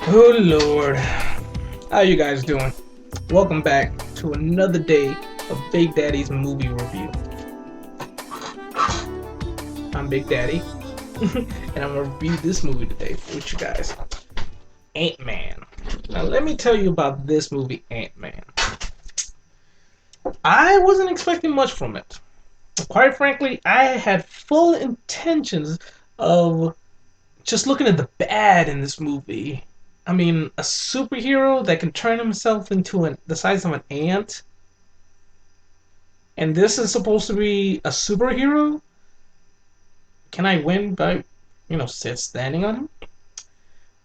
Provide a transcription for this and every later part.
Oh Lord, how you guys doing? Welcome back to another day of Big Daddy's movie review. I'm Big Daddy, and I'm gonna review this movie today with you guys. Ant-Man. Now let me tell you about this movie, Ant-Man. I wasn't expecting much from it. Quite frankly, I had full intentions of just looking at the bad in this movie. I mean, a superhero that can turn himself into the size of an ant, and this is supposed to be a superhero. Can I win by, standing on him?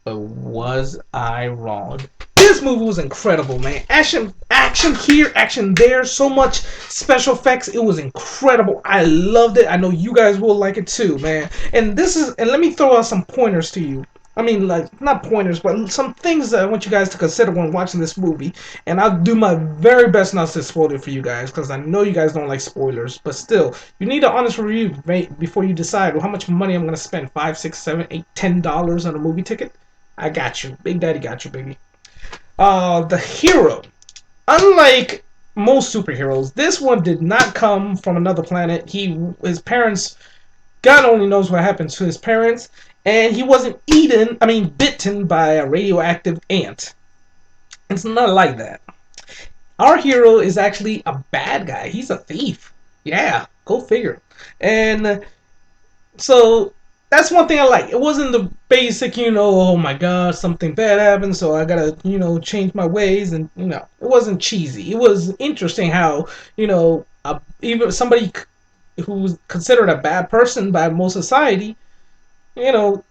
But was I wrong? This movie was incredible, man. Action here, action there. So much special effects. It was incredible. I loved it. I know you guys will like it too, man. And let me throw out some pointers to you. I mean, like, not pointers, but some things that I want you guys to consider when watching this movie. And I'll do my very best not to spoil it for you guys, because I know you guys don't like spoilers. But still, you need an honest review before you decide how much money I'm going to spend. $5, $6, $7, $8, $10 on a movie ticket? I got you. Big Daddy got you, baby. The hero. Unlike most superheroes, this one did not come from another planet. His parents, God only knows what happened to his parents, and he wasn't bitten by a radioactive ant. It's not like that. Our hero is actually a bad guy. He's a thief. Yeah, go figure. And so that's one thing I like. It wasn't the basic, oh my god, something bad happened, so I gotta, change my ways, and it wasn't cheesy. It was interesting how, even somebody who's considered a bad person by most society,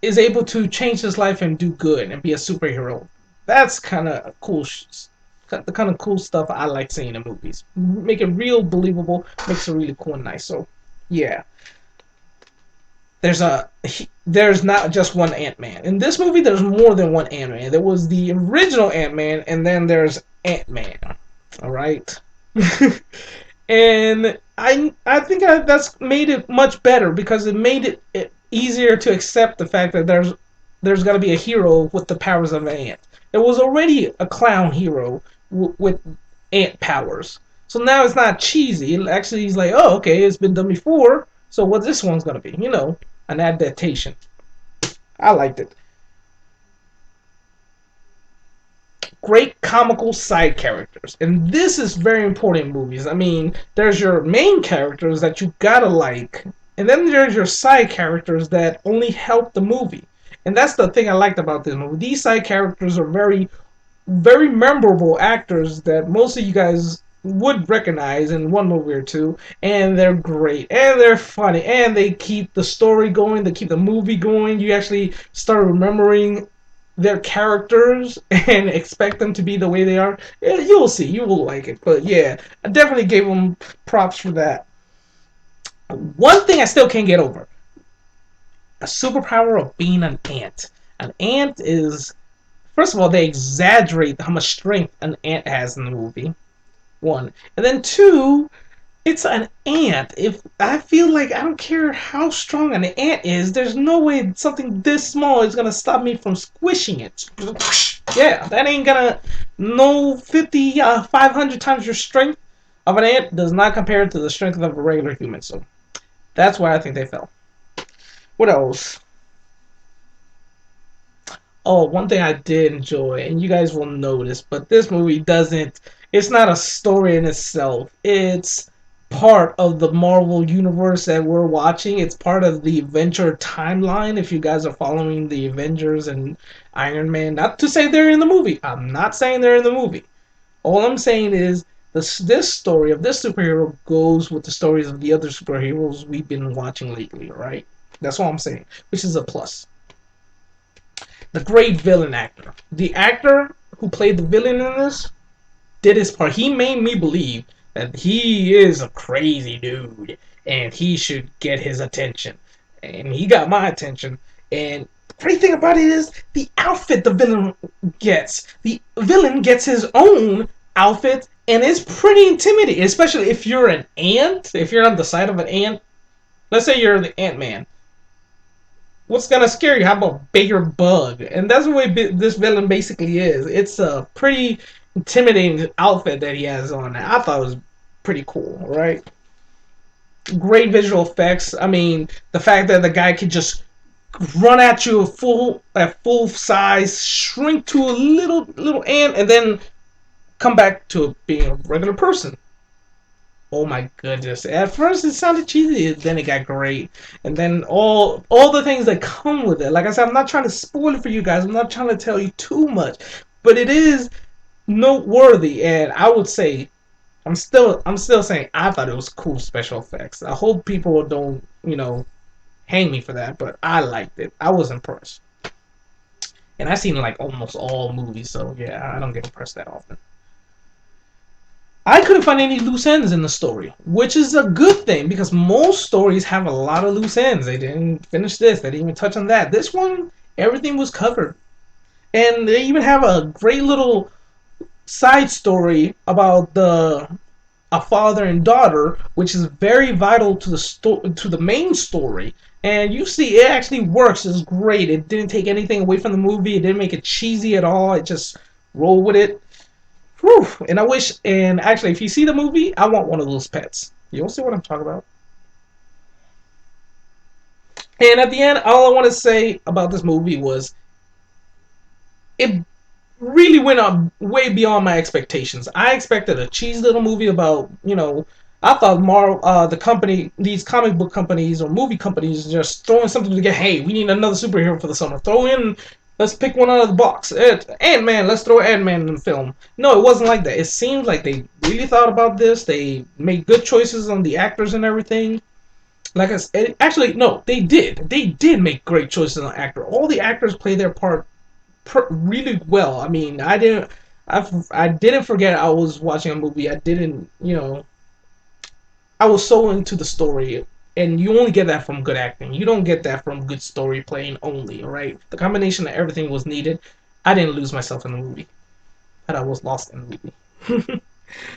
is able to change his life and do good and be a superhero. That's kind of cool. The kind of cool stuff I like seeing in movies. Make it real believable. Makes it really cool and nice. So, yeah. There's not just one Ant-Man. In this movie, there's more than one Ant-Man. There was the original Ant-Man, and then there's Ant-Man. All right, and that's made it much better because it made it easier to accept the fact that there's gonna be a hero with the powers of an ant. There was already a clown hero with ant powers, so now it's not cheesy. It actually, he's like, oh, okay, it's been done before. So what this one's gonna be, an adaptation. I liked it. Great comical side characters. And this is very important in movies. I mean, there's your main characters that you gotta like, and then there's your side characters that only help the movie. And that's the thing I liked about this movie. These side characters are very, very memorable actors that most of you guys would recognize in one movie or two, and they're great, and they're funny, and they keep the story going, they keep the movie going. You actually start remembering their characters and expect them to be the way they are. Yeah, you'll see, you will like it. But yeah, I definitely gave them props for that. One thing I still can't get over: a superpower of being an ant. An ant is, first of all, they exaggerate how much strength an ant has in the movie. One, and then two, it's an ant. If I feel like, I don't care how strong an ant is, there's no way something this small is gonna stop me from squishing it. Yeah, that ain't gonna. No 50, 500 times your strength of an ant does not compare to the strength of a regular human. So that's why I think they fell. What else? Oh, one thing I did enjoy, and you guys will notice, but this movie doesn't. It's not a story in itself. It's part of the Marvel universe that we're watching. It's part of the Avenger timeline. If you guys are following the Avengers and Iron Man, not to say they're in the movie. I'm not saying they're in the movie. All I'm saying is this story of this superhero goes with the stories of the other superheroes we've been watching lately. Right? That's all I'm saying, which is a plus. The great villain actor. The actor who played the villain in this did his part. He made me believe that he is a crazy dude and he should get his attention. And he got my attention. And the great thing about it is the outfit the villain gets. The villain gets his own outfit, and it's pretty intimidating, especially if you're an ant. If you're on the side of an ant, let's say you're the Ant Man. what's gonna scare you? How about bigger bug? And that's the way this villain basically is. It's a pretty intimidating outfit that he has on. I thought it was pretty cool, right? Great visual effects. I mean, the fact that the guy could just run at you at full size, shrink to a little ant, and then come back to being a regular person. Oh my goodness! At first it sounded cheesy, then it got great, and then all the things that come with it. Like I said, I'm not trying to spoil it for you guys. I'm not trying to tell you too much, but it is noteworthy, and I would say I'm still saying I thought it was cool special effects. I hope people don't hang me for that, but I liked it. I was impressed, and I've seen like almost all movies, so yeah, I don't get impressed that often. I couldn't find any loose ends in the story, which is a good thing because most stories have a lot of loose ends. They didn't finish this, they didn't even touch on that. This one, everything was covered. And they even have a great little side story about the a father and daughter, which is very vital to to the main story. And you see, it actually works. It's great. It didn't take anything away from the movie. It didn't make it cheesy at all. It just rolled with it. Whew. And I wish, and actually, if you see the movie, I want one of those pets. You'll see what I'm talking about. And at the end, all I want to say about this movie was it really went up way beyond my expectations. I expected a cheesy little movie about. I thought the company, these comic book companies or movie companies, just throwing something together. Hey, we need another superhero for the summer. Throw in, let's pick one out of the box. Ant Man, let's throw Ant Man in the film. No, it wasn't like that. It seems like they really thought about this. They made good choices on the actors and everything. Like I said, actually, no, they did. They did make great choices on actor. All the actors play their part really well. I mean, I didn't forget I was watching a movie. I didn't. I was so into the story, and you only get that from good acting. You don't get that from good story playing only. All right, the combination of everything was needed. I didn't lose myself in the movie, but I was lost in the movie.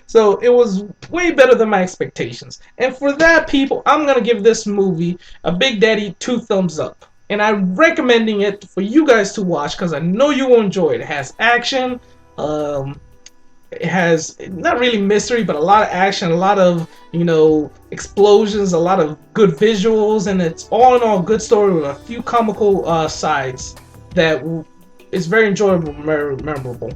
So it was way better than my expectations. And for that, people, I'm gonna give this movie a Big Daddy 2 thumbs up. And I'm recommending it for you guys to watch because I know you will enjoy it. It has action. Um, it has not really mystery, but a lot of action, a lot of explosions, a lot of good visuals, and it's all in all good story with a few comical sides that is very enjoyable, very memorable.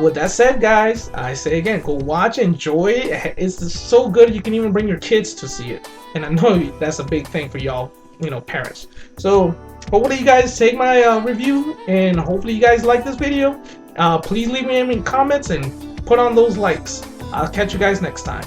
With that said, guys, I say again, go watch, enjoy it. It's so good you can even bring your kids to see it, and I know that's a big thing for y'all, parents. So hopefully you guys take my review, and hopefully you guys like this video. Please leave me any comments and put on those likes. I'll catch you guys next time.